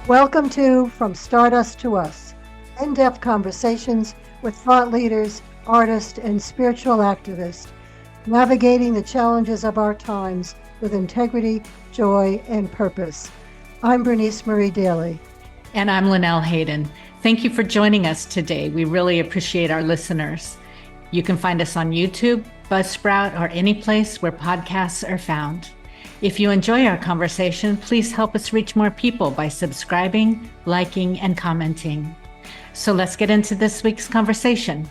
Welcome to From Stardust to Us, in-depth conversations with thought leaders, artists, and spiritual activists, navigating the challenges of our times with integrity, joy, and purpose. I'm Bernice Marie Daly. And I'm Linnell Hayden. Thank you for joining us today. We really appreciate our listeners. You can find us on YouTube, Buzzsprout, or any place where podcasts are found. If you enjoy our conversation, please help us reach more people by subscribing, liking, and commenting. So let's get into this week's conversation.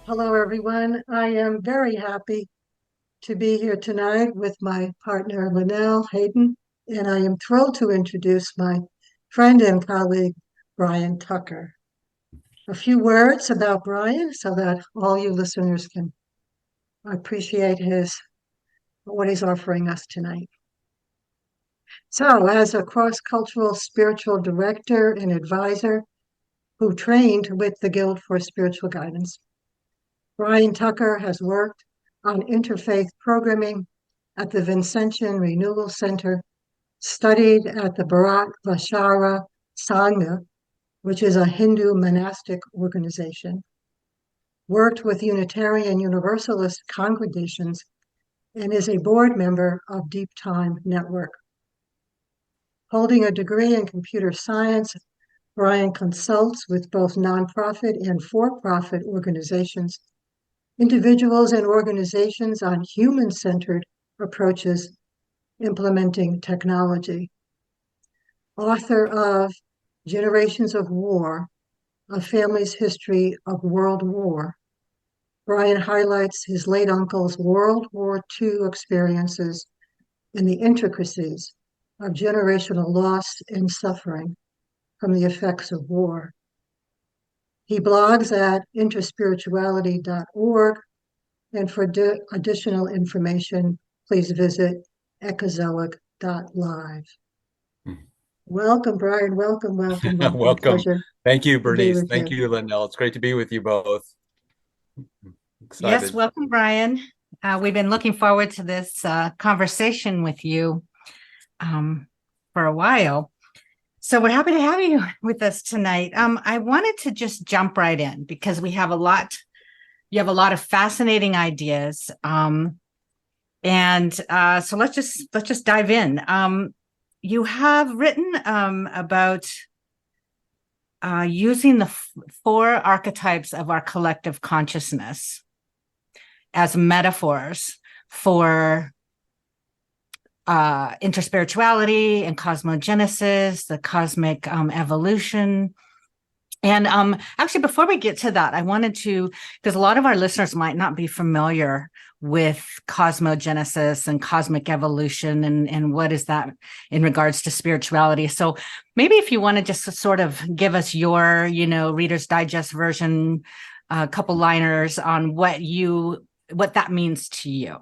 Hello, everyone. I am very happy to be here tonight with my partner, Linnell Hayden, and I am thrilled to introduce my friend and colleague, Brian Tucker. A few words about Brian so that all you listeners can appreciate what he's offering us tonight. So, as a cross-cultural spiritual director and advisor who trained with the Guild for Spiritual Guidance, Brian Tucker has worked on interfaith programming at the Vincentian Renewal Center, studied at the Bharat Vashara Sangha, which is a Hindu monastic organization, worked with Unitarian Universalist congregations, and is a board member of Deep Time Network. Holding a degree in computer science, Brian consults with both nonprofit and for-profit organizations, individuals and organizations on human-centered approaches implementing technology. Author of Generations of War, A Family's History of World War, Brian highlights his late uncle's World War II experiences and the intricacies of generational loss and suffering from the effects of war. He blogs at interspirituality.org, and for additional information, please visit echozoic.live. Welcome, Brian. Welcome. Welcome. Pleasure. Thank you, Bernice. Thank you, Linnell. It's great to be with you both. Excited. Yes, welcome, Brian. We've been looking forward to this conversation with you for a while. So we're happy to have you with us tonight. I wanted to just jump right in because you have a lot of fascinating ideas. So let's just dive in. You have written about using the four archetypes of our collective consciousness as metaphors for interspirituality and cosmogenesis, the cosmic evolution. And actually, before we get to that, I wanted to, because a lot of our listeners might not be familiar with cosmogenesis and cosmic evolution and what is that in regards to spirituality. So maybe if you want to just sort of give us your, Reader's Digest version, a couple liners on what that means to you.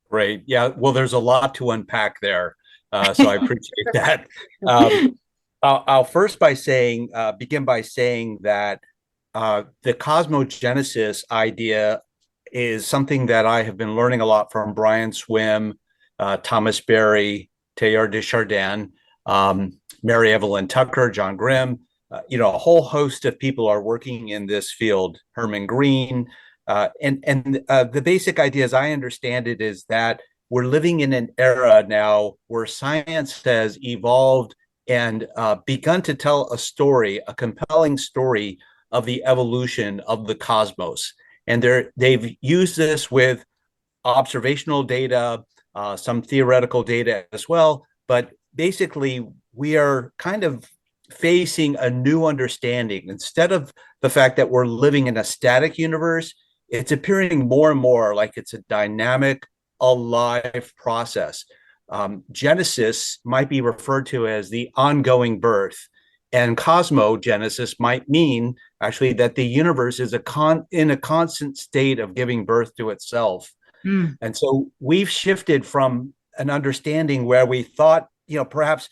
Great. Yeah. Well, there's a lot to unpack there. So I appreciate that. I'll first begin by saying that the cosmogenesis idea is something that I have been learning a lot from Brian Swim, Thomas Berry, Teilhard de Chardin, Mary Evelyn Tucker, John Grimm. A whole host of people are working in this field, Herman Green. And the basic idea, as I understand it, is that we're living in an era now where science has evolved and begun to tell a compelling story of the evolution of the cosmos. And they've used this with observational data, some theoretical data as well. But basically, we are kind of facing a new understanding. Instead of the fact that we're living in a static universe, it's appearing more and more like it's a dynamic, alive process. Genesis might be referred to as the ongoing birth, and cosmogenesis might mean actually that the universe is in a constant state of giving birth to itself. And so we've shifted from an understanding where we thought, perhaps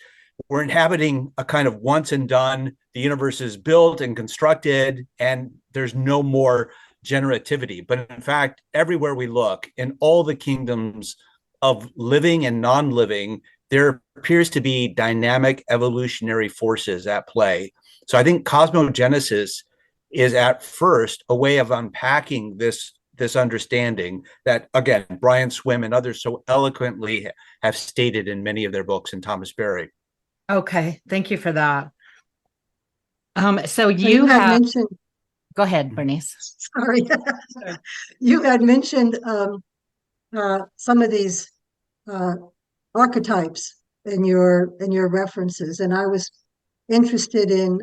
we're inhabiting a kind of once and done, the universe is built and constructed, and there's no more generativity. But in fact, everywhere we look, in all the kingdoms of living and non-living, there appears to be dynamic evolutionary forces at play. So I think cosmogenesis is at first a way of unpacking this understanding that, again, Brian Swim and others so eloquently have stated in many of their books, and Thomas Berry. Okay, thank you for that. So So you had have, mentioned, go ahead, Bernice. sorry, you had mentioned some of these uh, archetypes in your references, and I was interested in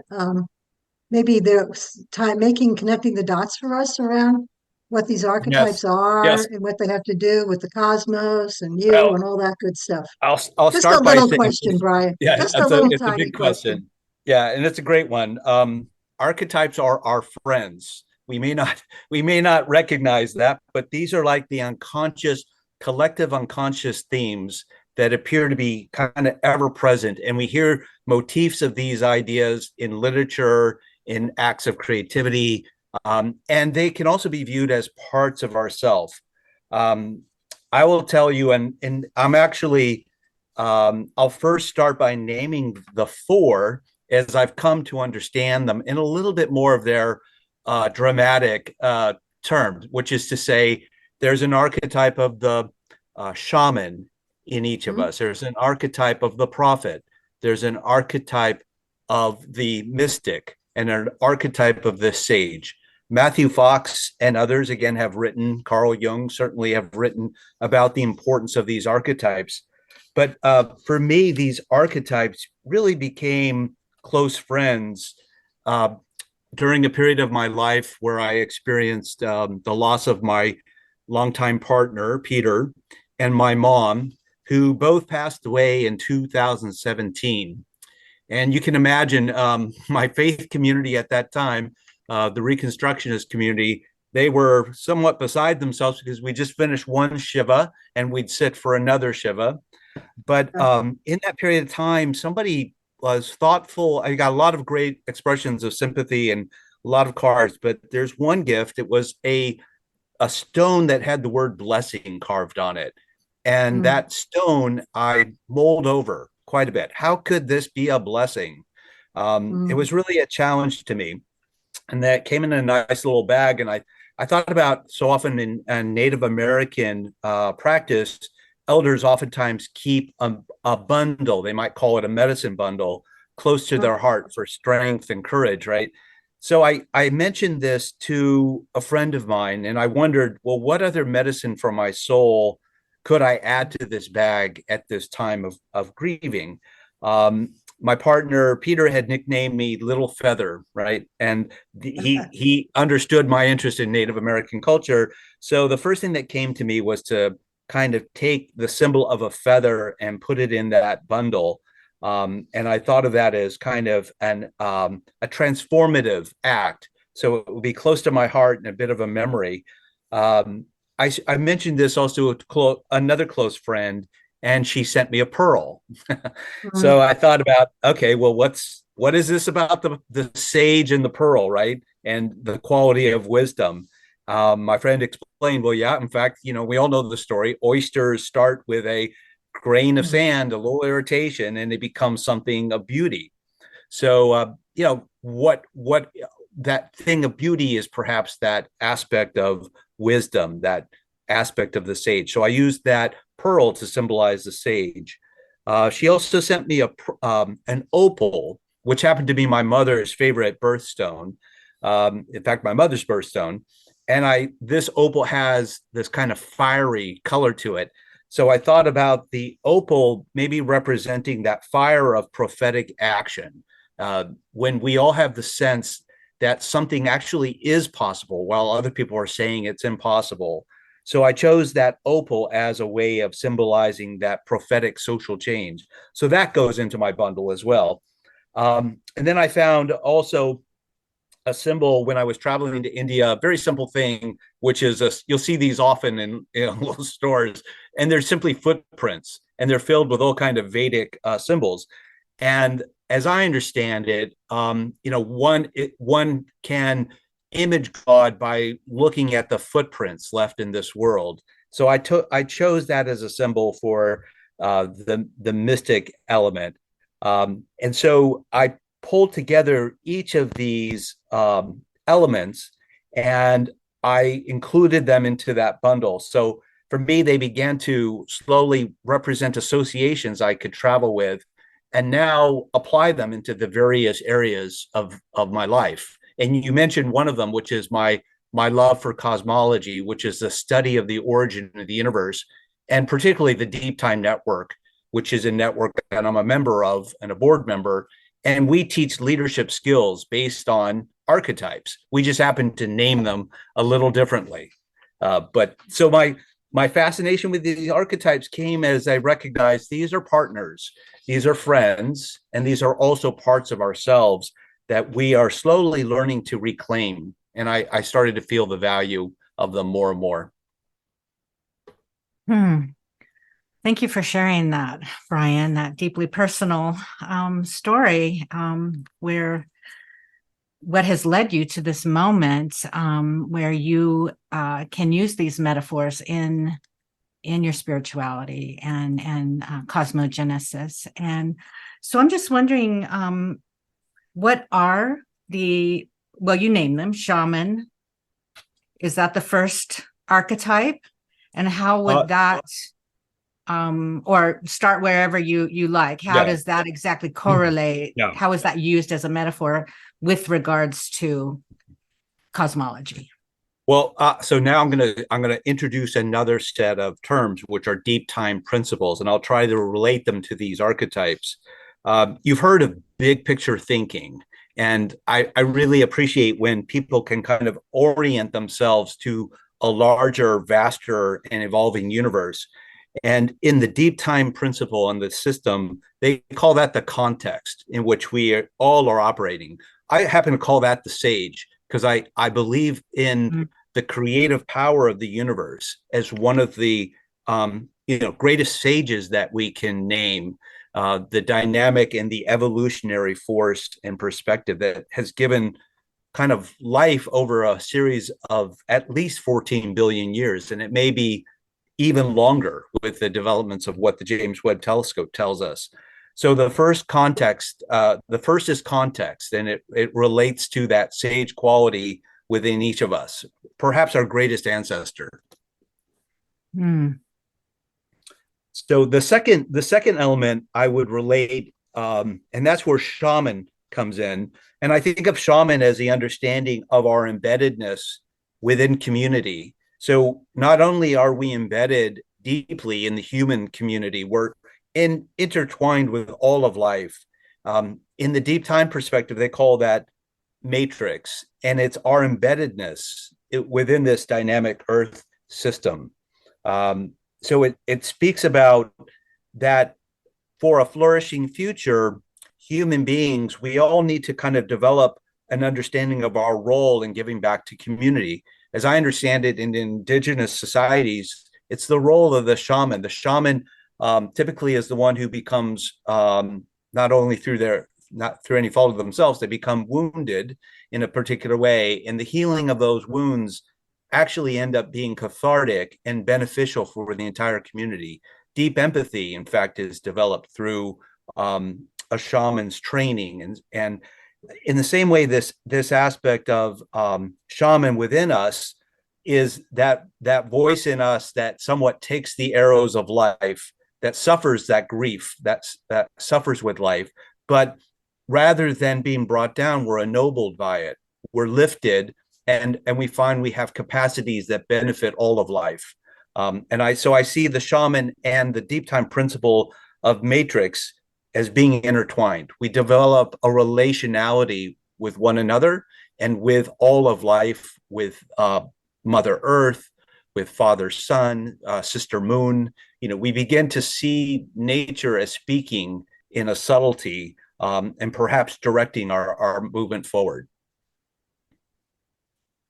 maybe the time making connecting the dots for us around what these Yes, archetypes are yes. and what they have to do with the cosmos and you Well, and all that good stuff. I'll Just a start by little saying, question, Brian. yeah, Just a little it's a tiny big question. question. Yeah, and it's a great one. Archetypes are our friends. We may not recognize that, but these are like the unconscious, collective unconscious themes that appear to be kind of ever present, and we hear motifs of these ideas in literature, in acts of creativity, and they can also be viewed as parts of ourself. Um, I will tell you, and I'm actually I'll first start by naming the four as I've come to understand them in a little bit more of their dramatic terms, which is to say, there's an archetype of the shaman in each of Mhm. us. There's an archetype of the prophet. There's an archetype of the mystic and an archetype of the sage. Matthew Fox and others, again, have written, Carl Jung certainly have written about the importance of these archetypes. But for me, these archetypes really became close friends uh, during a period of my life where I experienced the loss of my longtime partner, Peter, and my mom, who both passed away in 2017. And you can imagine my faith community at that time, the Reconstructionist community, they were somewhat beside themselves because we just finished one Shiva and we'd sit for another Shiva. But in that period of time, somebody was thoughtful. I got a lot of great expressions of sympathy and a lot of cards, but there's one gift. It was a stone that had the word blessing carved on it. And Mm, that stone I mulled over quite a bit. How could this be a blessing? It mm, was really a challenge to me. And that came in a nice little bag. And I thought about so often in Native American practice, elders oftentimes keep a bundle, they might call it a medicine bundle, close to mm. their heart for strength and courage, right? So I mentioned this to a friend of mine and I wondered, well, what other medicine for my soul could I add to this bag at this time of grieving? My partner Peter had nicknamed me Little Feather, right? And he understood my interest in Native American culture. So the first thing that came to me was to kind of take the symbol of a feather and put it in that bundle. And I thought of that as kind of a transformative act. So it would be close to my heart and a bit of a memory. Um, I mentioned this also to another close friend, and she sent me a pearl. Mm. So I thought about, okay, well, what is this about the sage and the pearl, right? And the quality of wisdom. My friend explained, well, yeah, in fact, we all know the story. Oysters start with a grain of Mm. sand, a little irritation, and they become something of beauty. So, what that thing of beauty is perhaps that aspect of wisdom, that aspect of the sage. So I used that pearl to symbolize the sage. She also sent me an opal, which happened to be my mother's favorite birthstone. In fact, my mother's birthstone. And this opal has this kind of fiery color to it. So I thought about the opal maybe representing that fire of prophetic action, when we all have the sense that something actually is possible while other people are saying it's impossible. So I chose that opal as a way of symbolizing that prophetic social change. So that goes into my bundle as well. And then I found also a symbol when I was traveling to India, a very simple thing, which is you'll see these often in little stores, and they're simply footprints, and they're filled with all kind of Vedic symbols. And as I understand it, one can image God by looking at the footprints left in this world. So I chose that as a symbol for the mystic element. And so I pulled together each of these elements and I included them into that bundle. So for me, they began to slowly represent associations I could travel with and now apply them into the various areas of my life. And you mentioned one of them, which is my love for cosmology, which is the study of the origin of the universe, and particularly the Deep Time Network, which is a network that I'm a member of and a board member. And we teach leadership skills based on archetypes. We just happen to name them a little differently. But so my fascination with these archetypes came as I recognized these are partners, these are friends, and these are also parts of ourselves that we are slowly learning to reclaim. And I started to feel the value of them more and more. Thank you for sharing that, Brian, that deeply personal story where what has led you to this moment where you can use these metaphors in your spirituality and cosmogenesis. And so I'm just wondering, what are well, you name them, shaman. Is that the first archetype? And how would that or start wherever you like. How does that exactly correlate? Yeah. How is that used as a metaphor with regards to cosmology? Well, so now I'm gonna introduce another set of terms, which are deep time principles, and I'll try to relate them to these archetypes. You've heard of big picture thinking, and I really appreciate when people can kind of orient themselves to a larger, vaster, and evolving universe. And in the deep time principle and the system, they call that the context in which we all are operating. I happen to call that the sage because I believe in the creative power of the universe as one of the greatest sages that we can name. The dynamic and the evolutionary force and perspective that has given kind of life over a series of at least 14 billion years, and it may be even longer with the developments of what the James Webb Telescope tells us. So the first is context, and it relates to that sage quality within each of us, perhaps our greatest ancestor. So the second element I would relate, and that's where shaman comes in. And I think of shaman as the understanding of our embeddedness within community. So not only are we embedded deeply in the human community, we're intertwined with all of life. In the deep time perspective, they call that matrix, and it's our embeddedness within this dynamic earth system. So it speaks about that for a flourishing future, human beings, we all need to kind of develop an understanding of our role in giving back to community. As I understand it, in indigenous societies, it's the role of the shaman. The shaman typically is the one who becomes not only not through any fault of themselves, they become wounded in a particular way, and the healing of those wounds actually end up being cathartic and beneficial for the entire community. Deep empathy, in fact, is developed through a shaman's training, and in the same way, this aspect of shaman within us is that voice in us that somewhat takes the arrows of life, that suffers that grief, that suffers with life, but rather than being brought down, we're ennobled by it. We're lifted, and we find we have capacities that benefit all of life. So I see the shaman and the deep time principle of matrix as being intertwined. We develop a relationality with one another and with all of life, with Mother Earth, with Father Sun, Sister Moon. We begin to see nature as speaking in a subtlety and perhaps directing our movement forward.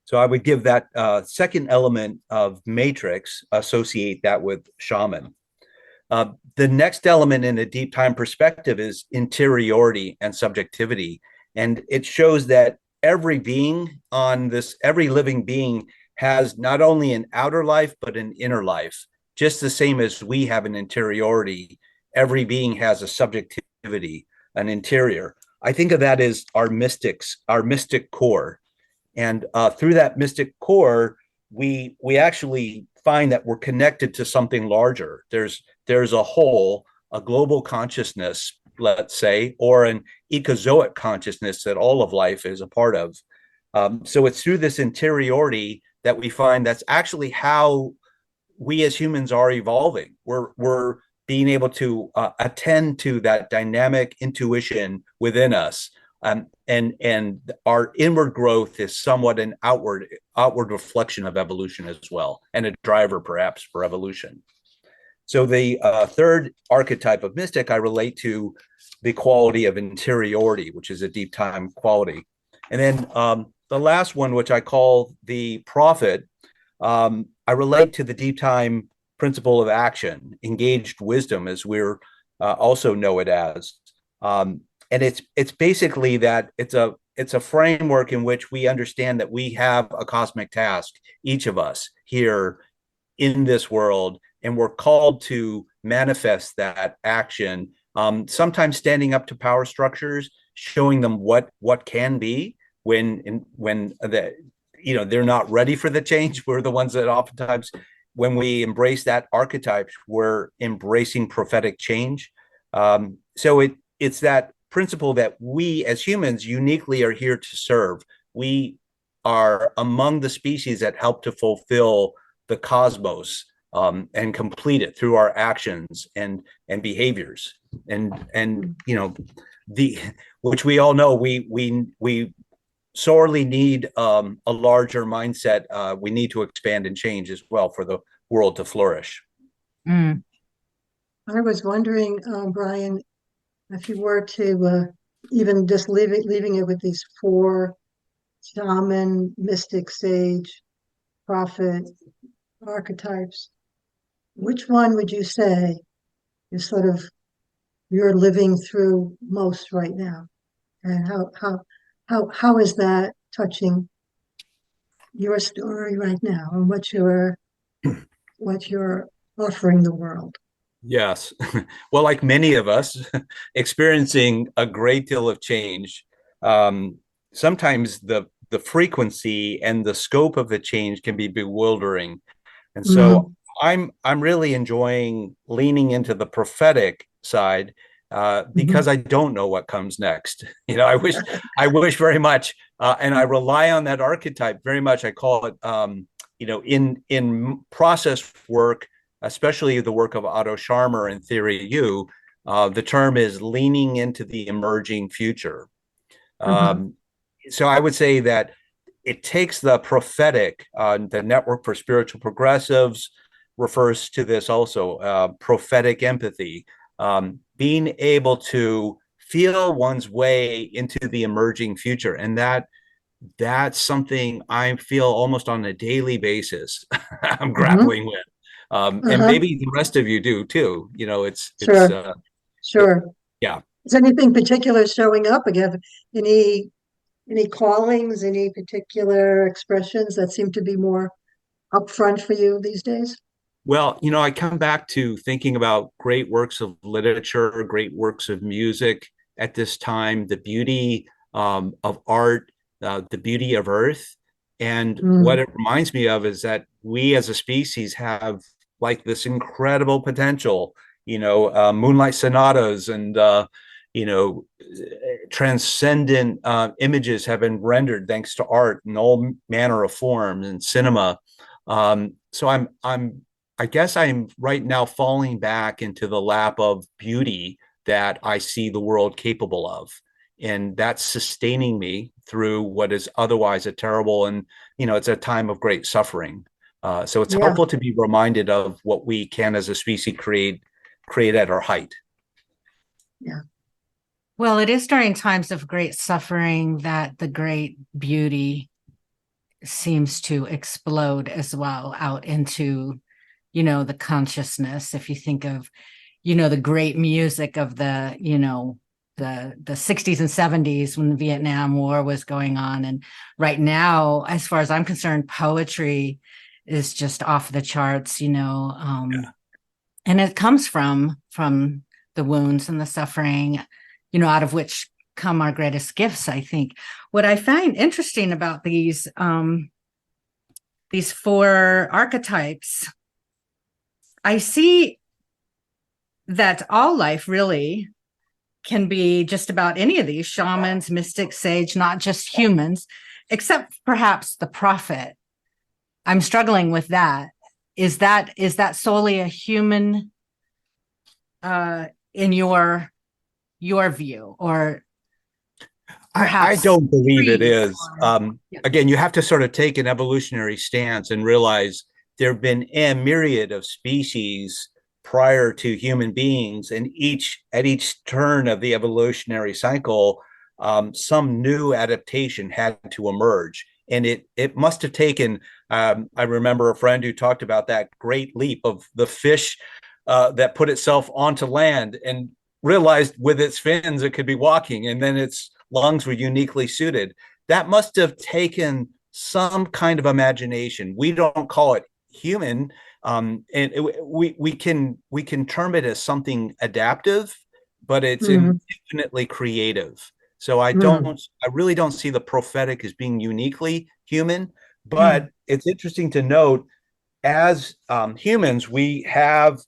So I would give that second element of matrix, associate that with shaman. The next element in a deep time perspective is interiority and subjectivity. And it shows that every living being has not only an outer life, but an inner life. just the same as we have an interiority, every being has a subjectivity, an interior. I think of that as our mystic core. And through that mystic core, we actually find that we're connected to something larger. There's a whole, a global consciousness, let's say, or an ecozoic consciousness that all of life is a part of. So it's through this interiority that we find that's actually how we as humans are evolving. We're being able to attend to that dynamic intuition within us. And our inward growth is somewhat an outward reflection of evolution as well, and a driver perhaps for evolution. So the third archetype of mystic I relate to the quality of interiority, which is a deep time quality. And then the last one, which I call the prophet, I relate to the deep time principle of action, engaged wisdom, as we're also know it as. And it's basically that it's a framework in which we understand that we have a cosmic task, each of us here in this world, and we're called to manifest that action. Sometimes standing up to power structures, showing them what can be when they're not ready for the change. We're the ones that oftentimes, when we embrace that archetype, we're embracing prophetic change. So it's that principle that we as humans uniquely are here to serve. We are among the species that help to fulfill the cosmos and complete it through our actions and behaviors. And which we all know we sorely need a larger mindset. We need to expand and change as well for the world to flourish. Mm. I was wondering, Brian, if you were to even just leaving it with these four: shaman, mystic, sage, prophet, archetypes, which one would you say is sort of you're living through most right now? And how is that touching your story right now and what you're offering the world? Yes. Well, like many of us, experiencing a great deal of change. Sometimes the frequency and the scope of the change can be bewildering. And so Mm, I'm really enjoying leaning into the prophetic side because mhm, I don't know what comes next. I wish very much, and I rely on that archetype very much. I call it, in process work, especially the work of Otto Scharmer and Theory U. The term is leaning into the emerging future. mhm. Um, so I would say that it takes the prophetic. The Network for Spiritual Progressives refers to this also, prophetic empathy, being able to feel one's way into the emerging future. And that's something I feel almost on a daily basis. I'm Mhm. grappling with. And Uh-huh. maybe the rest of you do too. It's Sure, sure. yeah. Is anything particular showing up again? Any any callings, any particular expressions that seem to be more upfront for you these days? Well, I come back to thinking about great works of literature, great works of music at this time, the beauty of art, the beauty of Earth. And what Mm, it reminds me of is that we as a species have like this incredible potential, moonlight sonatas and, you know, transcendent images have been rendered thanks to art in all manner of forms and cinema. So I guess I'm right now falling back into the lap of beauty that I see the world capable of. And that's sustaining me through what is otherwise a terrible and, it's a time of great suffering. So it's yeah, helpful to be reminded of what we can as a species create at our height. yeah, Well, it is during times of great suffering that the great beauty seems to explode as well out into, the consciousness. If you think of, the great music of the 60s and 70s when the Vietnam War was going on. And right now, as far as I'm concerned, poetry is just off the charts, and it comes from the wounds and the suffering, out of which come our greatest gifts, I think. What I find interesting about these 4 archetypes, I see that all life really can be just about any of these: shamans, mystics, sage, not just humans, except perhaps the prophet. I'm struggling with that. Is that solely a human in your view, or perhaps I don't believe it trees is. yeah. Again, you have to sort of take an evolutionary stance and realize there have been a myriad of species prior to human beings, and at each turn of the evolutionary cycle, some new adaptation had to emerge, and it must have taken. I remember a friend who talked about that great leap of the fish that put itself onto land and realized with its fins it could be walking, and then its lungs were uniquely suited. That must have taken some kind of imagination. We don't call it human, we can term it as something adaptive, but it's infinitely creative. So I really don't see the prophetic as being uniquely human. But it's interesting to note, as humans, we have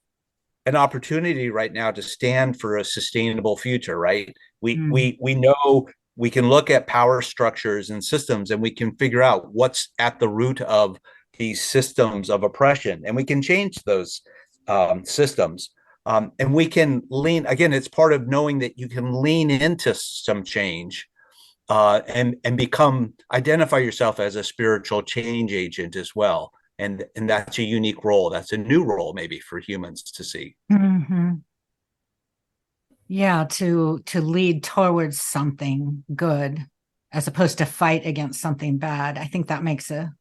an opportunity right now to stand for a sustainable future, right? We know we can look at power structures and systems, and we can figure out what's at the root of these systems of oppression, and we can change those systems. And we can lean, again, it's part of knowing that you can lean into some change, and identify yourself as a spiritual change agent as well. And that's a unique role. That's a new role maybe for humans to see. Yeah, to lead towards something good as opposed to fight against something bad. I think that makes and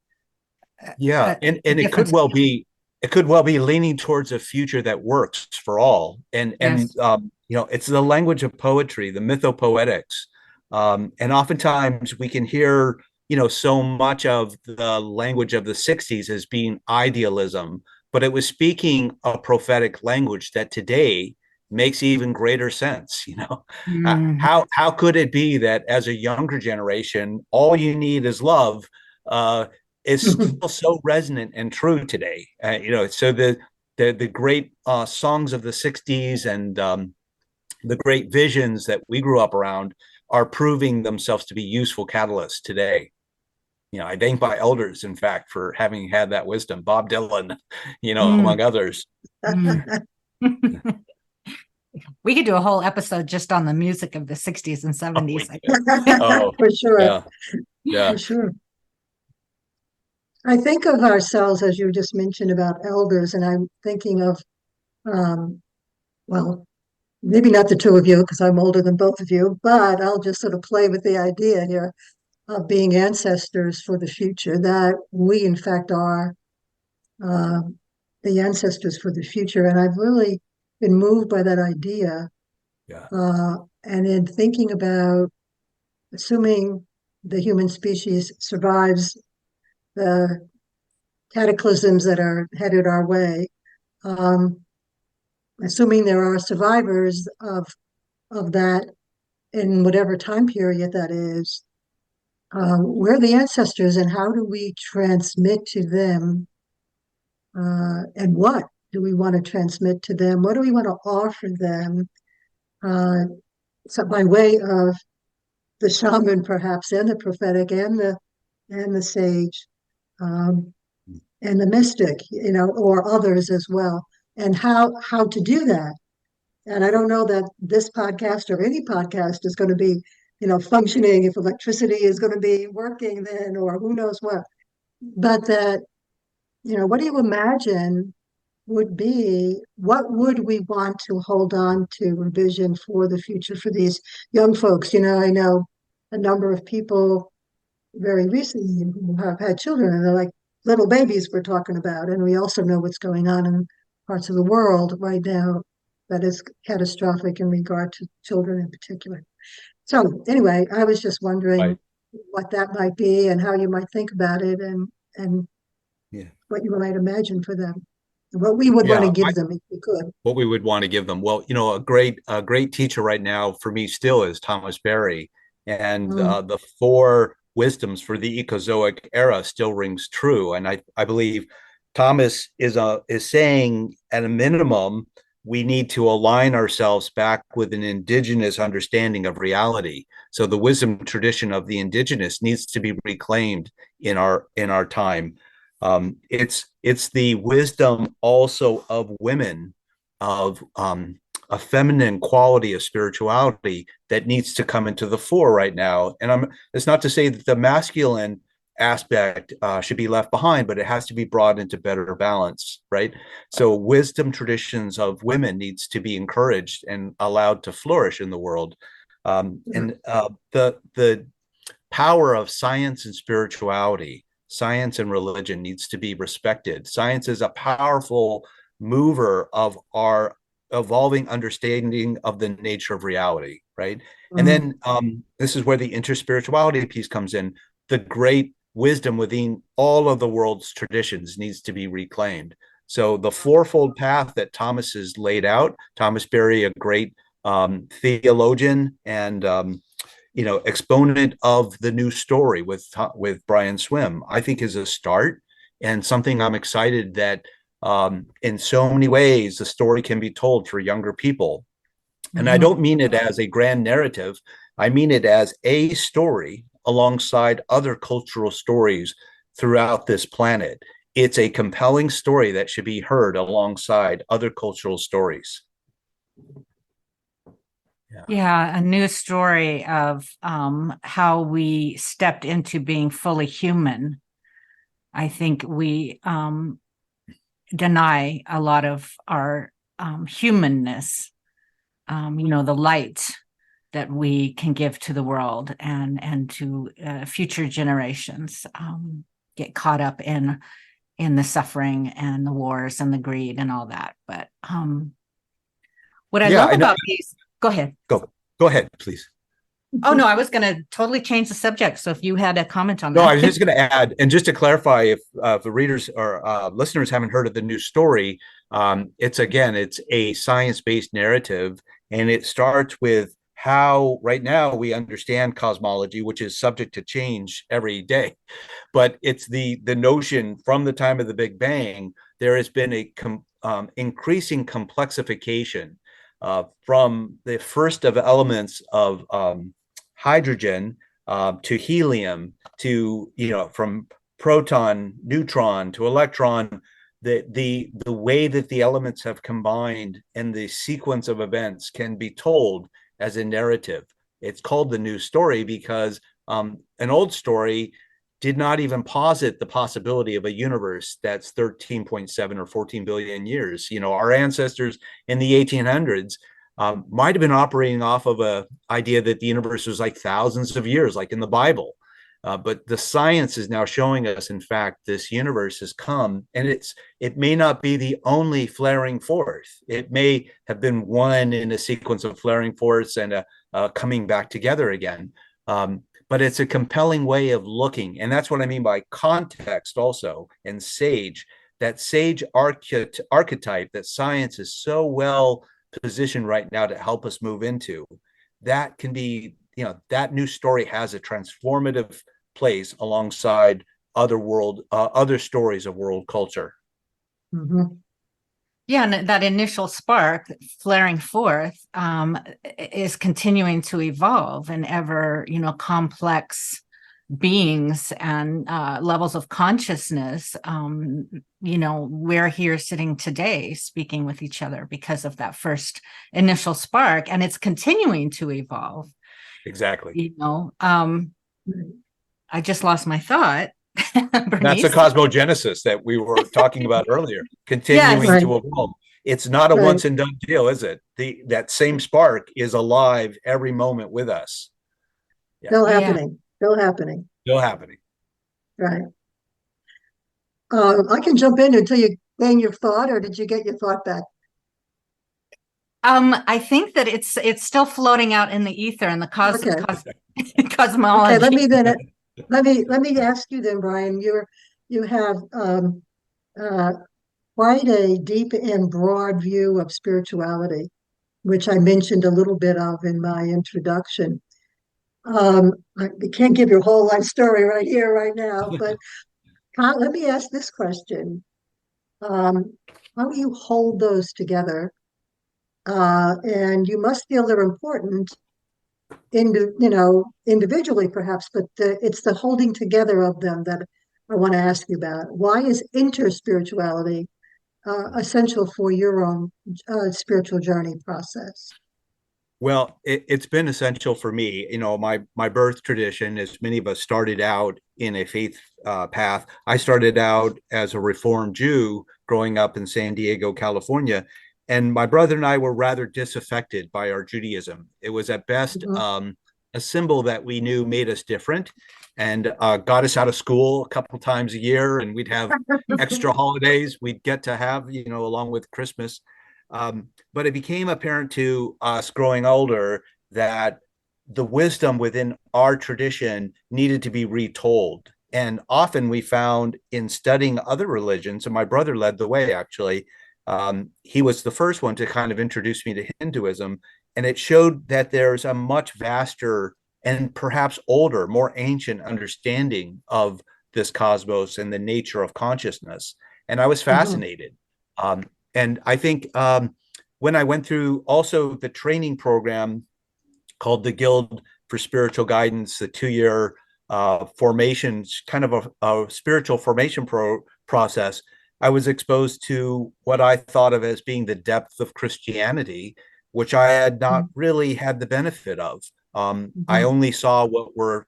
it could well be leaning towards a future that works for all. And yes. it's the language of poetry, the mythopoetics. And oftentimes we can hear so much of the language of the 60s as being idealism, but it was speaking a prophetic language that today makes even greater sense. How could it be that as a younger generation, all you need is love, is still so resonant and true today? So the great songs of the 60s and the great visions that we grew up around are proving themselves to be useful catalysts today. I thank my elders, in fact, for having had that wisdom. Bob Dylan, among others. We could do a whole episode just on the music of the 60s and 70s. For sure. Yeah. For sure. I think of ourselves, as you just mentioned about elders, and I'm thinking of, well, maybe not the two of you, because I'm older than both of you, but I'll just sort of play with the idea here of being ancestors for the future, that we, in fact, are the ancestors for the future. And I've really been moved by that idea. Yeah. And in thinking about, assuming the human species survives the cataclysms that are headed our way, assuming there are survivors of that in whatever time period that is, we're the ancestors, and how do we transmit to them, and what do we want to transmit to them? What do we want to offer them? So by way of the shaman, perhaps, and the prophetic, and the sage, and the mystic, or others as well, and how to do that. And I don't know that this podcast or any podcast is going to be, functioning if electricity is going to be working then, or who knows what. But that, what do you imagine what would we want to hold on to, envision for the future for these young folks? I know a number of people very recently who have had children, and they're like little babies we're talking about. And we also know what's going on in parts of the world right now that is catastrophic in regard to children in particular. So anyway, I was just wondering what that might be and how you might think about it, and Yeah. what you might imagine for them, and what we would want to give them if we could. What we would want to give them. Well, a great teacher right now for me still is Thomas Berry, and the four wisdoms for the Ecozoic era still rings true. And I believe Thomas is saying at a minimum we need to align ourselves back with an indigenous understanding of reality. So the wisdom tradition of the indigenous needs to be reclaimed in our time. It's the wisdom also of women, of a feminine quality of spirituality that needs to come into the fore right now. And it's not to say that the masculine aspect should be left behind, but it has to be brought into better balance, right? So wisdom traditions of women needs to be encouraged and allowed to flourish in the world. And the power of science and spirituality, science and religion needs to be respected. Science is a powerful mover of our evolving understanding of the nature of reality, right? And then this is where the interspirituality piece comes in. The great wisdom within all of the world's traditions needs to be reclaimed. So the fourfold path that Thomas has laid out, Thomas Berry, a great theologian and exponent of the new story with Brian Swim, I think is a start and something I'm excited that in so many ways the story can be told for younger people. And I don't mean it as a grand narrative. I mean it as a story alongside other cultural stories throughout this planet. It's a compelling story that should be heard alongside other cultural stories. Yeah, a new story of how we stepped into being fully human. I think we deny a lot of our humanness, the light that we can give to the world and to future generations, get caught up in the suffering and the wars and the greed and all that. But what I love about these, go ahead. Go ahead, please. Oh, no, I was going to totally change the subject. So if you had a comment on that. No, I was just going to add, and just to clarify, if the readers or listeners haven't heard of the new story, it's a science-based narrative, and it starts with how right now we understand cosmology, which is subject to change every day. But it's the notion from the time of the Big Bang, there has been a increasing complexification from the first of elements of hydrogen to helium to, from proton, neutron to electron, the way that the elements have combined and the sequence of events can be told as a narrative. It's called the new story because an old story did not even posit the possibility of a universe that's 13.7 or 14 billion years. Our ancestors in the 1800s might have been operating off of an idea that the universe was like thousands of years, like in the Bible. But the science is now showing us, in fact, this universe has come, and it may not be the only flaring forth. It may have been one in a sequence of flaring forths and coming back together again. But it's a compelling way of looking. And that's what I mean by context also, and sage, that sage archetype that science is so well positioned right now to help us move into. That can be, that new story has a transformative place alongside other stories of world culture. Yeah, and that initial spark flaring forth is continuing to evolve in ever, complex beings and levels of consciousness. We're here sitting today speaking with each other because of that first initial spark, and it's continuing to evolve. Exactly. I just lost my thought. That's a cosmogenesis that we were talking about earlier, continuing to evolve. It's not a once and done deal, is it? That same spark is alive every moment with us. Still happening. Still happening. Still happening. Right. I can jump in until you gain your thought, or did you get your thought back? I think that it's still floating out in the ether and the cosmology. Okay, let me ask you then, Brian. You have uh, quite a deep and broad view of spirituality, which I mentioned a little bit of in my introduction. I can't give you a whole life story right here, right now, but let me ask this question. Um, how do you hold those together? And you must feel they're important individually perhaps, but it's the holding together of them that I want to ask you about. Why is interspirituality essential for your own spiritual journey process? Well, it's been essential for me. My birth tradition, as many of us started out in a faith path. I started out as a Reformed Jew growing up in San Diego, California, and my brother and I were rather disaffected by our Judaism. It was at best Mhm. a symbol that we knew made us different and got us out of school a couple times a year, and we'd have extra holidays we'd get to have, along with Christmas. But it became apparent to us growing older that the wisdom within our tradition needed to be retold. And often we found in studying other religions, and my brother led the way actually. He was the first one to kind of introduce me to Hinduism. And it showed that there's a much vaster and perhaps older, more ancient understanding of this cosmos and the nature of consciousness. And I was Mhm. fascinated. Um, and I think when I went through also the training program called the Guild for Spiritual Guidance, the 2 year formation, kind of a spiritual formation process, I was exposed to what I thought of as being the depth of Christianity, which I had not really had the benefit of. I Mhm. only saw what were,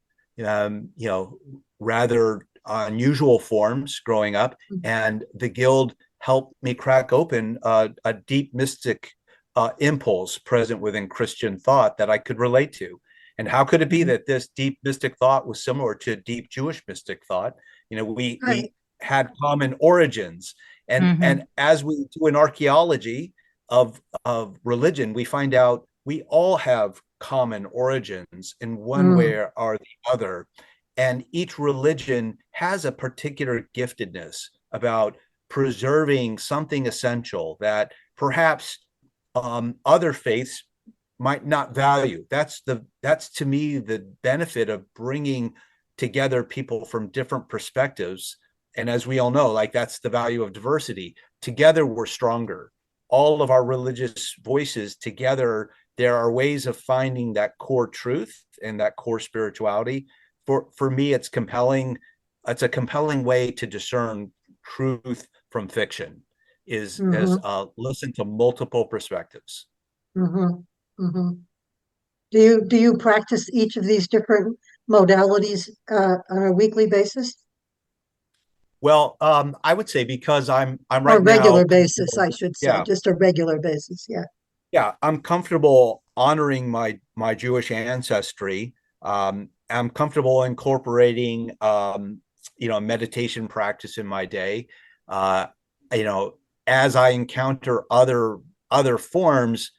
rather unusual forms growing up, and the guild helped me crack open a deep mystic impulse present within Christian thought that I could relate to. And how could it be Mhm. that this deep mystic thought was similar to deep Jewish mystic thought? We Right. had common origins, and Mm-hmm. and as we do in archaeology of religion, we find out we all have common origins in one Mm. way or the other, and each religion has a particular giftedness about preserving something essential that perhaps other faiths might not value. That's to me the benefit of bringing together people from different perspectives. And as we all know, like that's the value of diversity. Together we're stronger. All of our religious voices together, there are ways of finding that core truth and that core spirituality. For me, it's compelling. It's a compelling way to discern truth from fiction. Is as Mhm. listen to multiple perspectives. Mhm. Mhm. Do you practice each of these different modalities on a weekly basis Well, I would say because I'm or right regular now basis, comfortable. I should say, Yeah, just a regular basis? Yeah. yeah, I'm comfortable honoring my Jewish ancestry. I'm comfortable incorporating meditation practice in my day. Uh, you know, as I encounter other forms,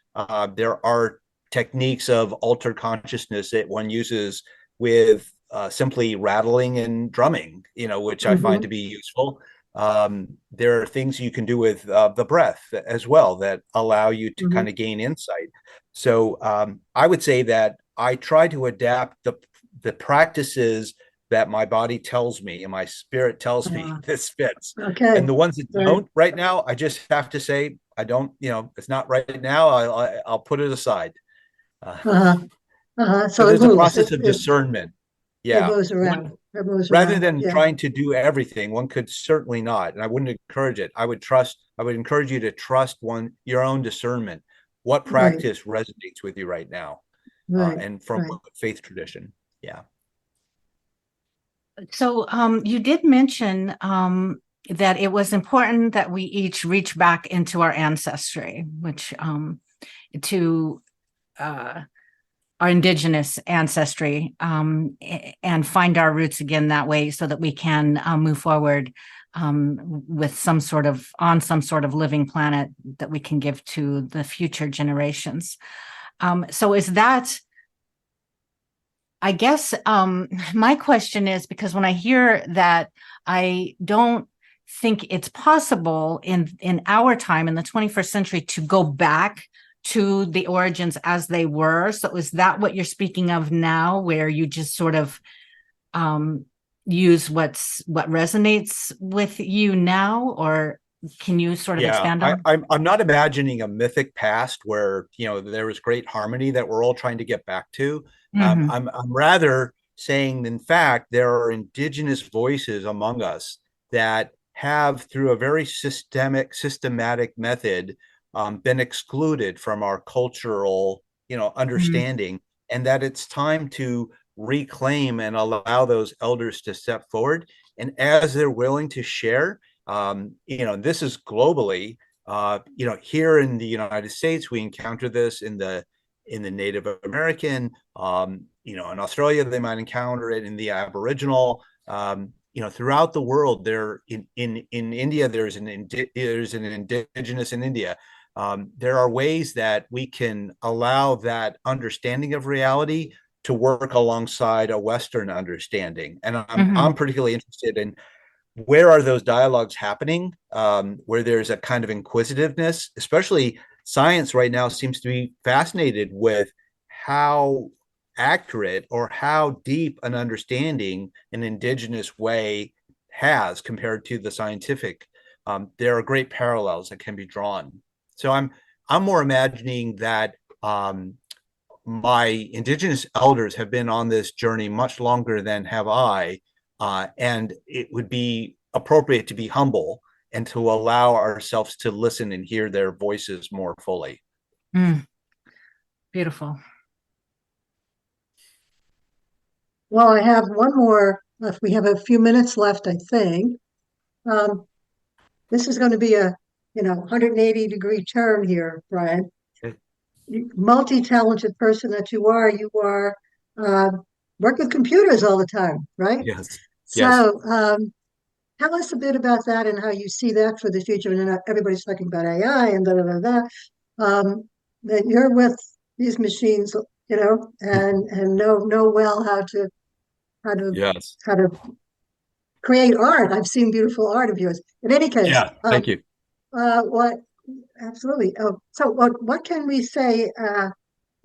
there are techniques of altered consciousness that one uses with simply rattling and drumming, which I find to Hmm. be useful. There are things you can do with the breath as well that allow you to Hmm. kind of gain insight. So I would say that I try to adapt the practices that my body tells me and my spirit tells me Uh, this fits. okay. And the ones that Right. don't right now, I just have to say I don't. It's not right now. I'll put it aside. Uh, Uh-huh. Uh-huh. so So it there's a moves. process of discernment. It Yeah, moves one around. It moves rather around. than Yeah. trying to do everything, one could certainly not, and I wouldn't encourage it. I would encourage you to trust your own discernment. What Right. practice resonates with you right now, Right. and from Right. what faith tradition? Yeah. So you did mention that it was important that we each reach back into our ancestry, which to uh, our indigenous ancestry, and find our roots again that way, so that we can move forward with some sort of living planet that we can give to the future generations. So is that, I guess, my question is, because when I hear that, I don't think it's possible in our time in the 21st century to go back to the origins as they were. So is that what you're speaking of now, where you just sort of use what resonates with you now, or can you sort of expand on? I'm not imagining a mythic past where, you know, there was great harmony that we're all trying to get back to. Mm-hmm. I'm rather saying, in fact, there are indigenous voices among us that have, through a very systematic method, been excluded from our cultural, you know, understanding, and that it's time to reclaim and allow those elders to step forward. And as they're willing to share, you know, this is globally. You know, here in the United States, we encounter this in the Native American. You know, in Australia, they might encounter it in the Aboriginal. You know, throughout the world, there in India, there's an indigenous in India. There are ways that we can allow that understanding of reality to work alongside a Western understanding, and I'm particularly interested in where are those dialogues happening, where there's a kind of inquisitiveness. Especially science right now seems to be fascinated with how accurate or how deep an understanding an indigenous way has compared to the scientific. There are great parallels that can be drawn. So I'm more imagining that my indigenous elders have been on this journey much longer than have I, and it would be appropriate to be humble and to allow ourselves to listen and hear their voices more fully. Beautiful. Well, I have one more. If we have a few minutes left, I think. This is going to be a 180-degree turn here, Brian. Multi-talented person that you are work with computers all the time, right? Yes. So tell us a bit about that and how you see that for the future. And everybody's talking about AI and da da da da. That you're with these machines, you know, and know well how to Yes. how to create art. I've seen beautiful art of yours. In any case, Yeah. Thank you. what absolutely. So what can we say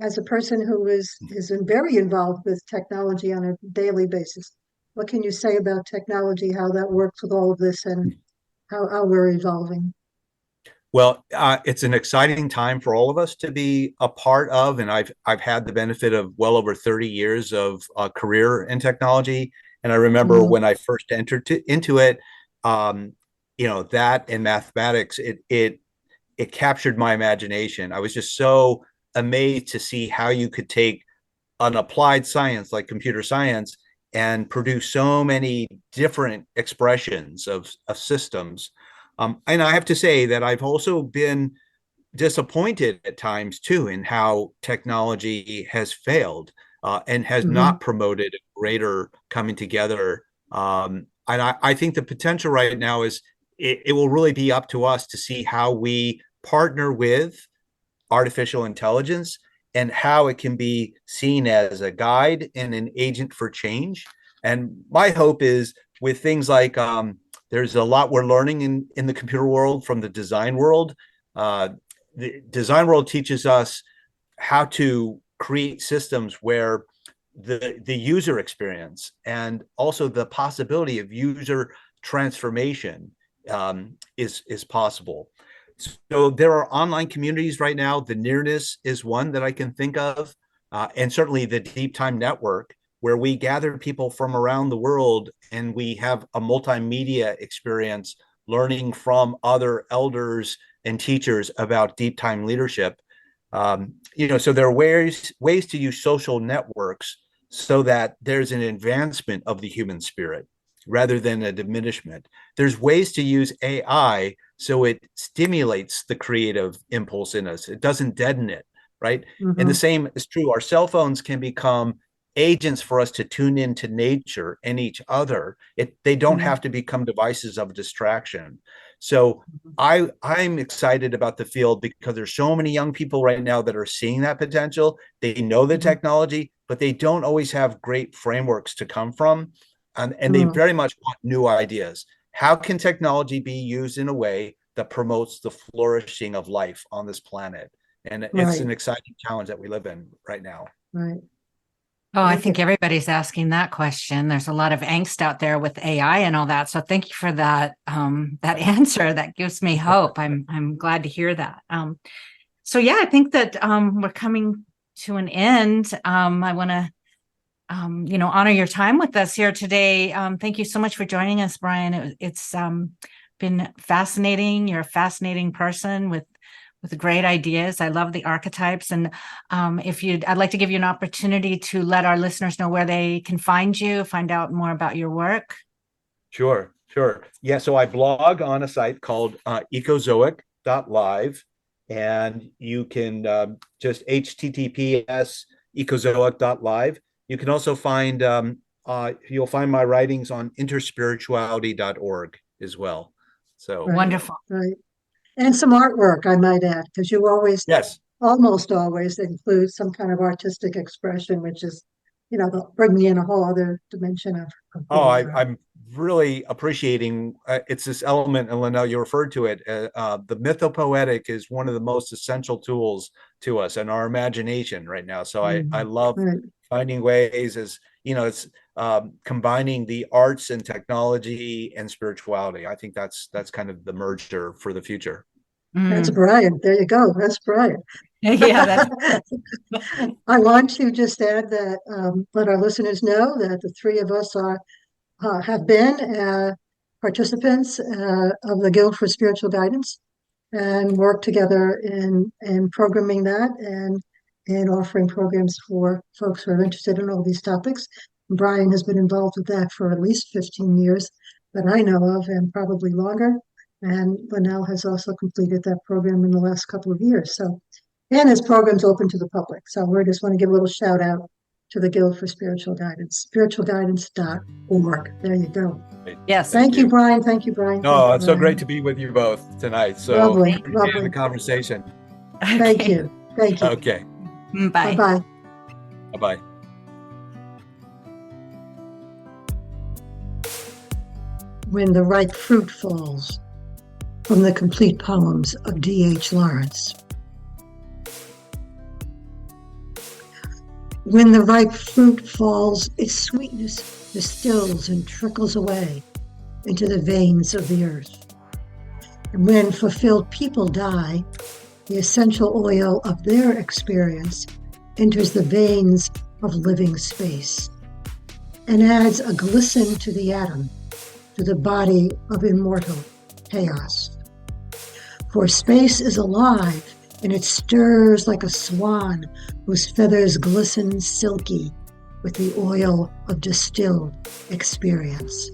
as a person who is very involved with technology on a daily basis? What can you say about technology, how that works with all of this, and how we're evolving? Well, it's an exciting time for all of us to be a part of, and I've had the benefit of well over 30 years of career in technology. And I remember when I first entered into it, you know, that and mathematics, it captured my imagination. I was just so amazed to see how you could take an applied science like computer science and produce so many different expressions of systems. And I have to say that I've also been disappointed at times too in how technology has failed and has not promoted a greater coming together. And I think the potential right now is it will really be up to us to see how we partner with artificial intelligence and how it can be seen as a guide and an agent for change. And my hope is with things like there's a lot we're learning in the computer world from the design world. The design world teaches us how to create systems where the user experience and also the possibility of user transformation is possible. So there are online communities right now. The Nearness is one that I can think of, and certainly the Deep Time Network, where we gather people from around the world and we have a multimedia experience learning from other elders and teachers about deep time leadership. You know, so there are ways to use social networks so that there's an advancement of the human spirit rather than a diminishment. There's ways to use AI so it stimulates the creative impulse in us. It doesn't deaden it, right? And the same is true. Our cell phones can become agents for us to tune into nature and each other. They don't have to become devices of distraction. So I'm excited about the field because there's so many young people right now that are seeing that potential. They know the technology, but they don't always have great frameworks to come from. And they very much want new ideas. how can technology be used in a way that promotes the flourishing of life on this planet? And it's Right. an exciting challenge that we live in right now. Right. Oh, I Okay. think everybody's asking that question. There's a lot of angst out there with AI and all that. So thank you for that that answer. That gives me hope. I'm glad to hear that. So yeah, I think that we're coming to an end. I want to honor your time with us here today. Thank you so much for joining us, Brian. It's been fascinating. You're a fascinating person with great ideas. I love the archetypes. And I'd like to give you an opportunity to let our listeners know where they can find you, find out more about your work. Sure. Yeah, so I blog on a site called ecozoic.live, and you can just https ecozoic.live. You can also find you'll find my writings on interspirituality.org as well. So Right. Wonderful. Right. And some artwork, I might add, because you yes. almost always include some kind of artistic expression, which is, they'll bring me in a whole other dimension of I'm really appreciating it's this element, and Linnell, you referred to it. The mythopoetic is one of the most essential tools to us and our imagination right now. So I love Right. finding ways, as it's combining the arts and technology and spirituality. I think that's kind of the merger for the future. That's Brian. There you go. That's Brian. Yeah, I want to just add that, let our listeners know that the three of us have been participants of the Guild for Spiritual Guidance and work together in programming that and offering programs for folks who are interested in all these topics. Brian has been involved with that for at least 15 years that I know of, and probably longer. And Linnell has also completed that program in the last couple of years. And this program's open to the public. So we just want to give a little shout out to the Guild for Spiritual Guidance, spiritualguidance.org. There you go. Yes. Thank you, Brian. Thank you, Brian. No, it's so great to be with you both tonight. So lovely. the conversation. Thank you. Thank you. Okay. Bye. Bye-bye. Bye-bye. When the Ripe Fruit Falls, from the complete poems of D.H. Lawrence. When the ripe fruit falls, its sweetness distills and trickles away into the veins of the earth. And when fulfilled people die, the essential oil of their experience enters the veins of living space and adds a glisten to the atom, to the body of immortal chaos. For space is alive, and it stirs like a swan whose feathers glisten silky with the oil of distilled experience.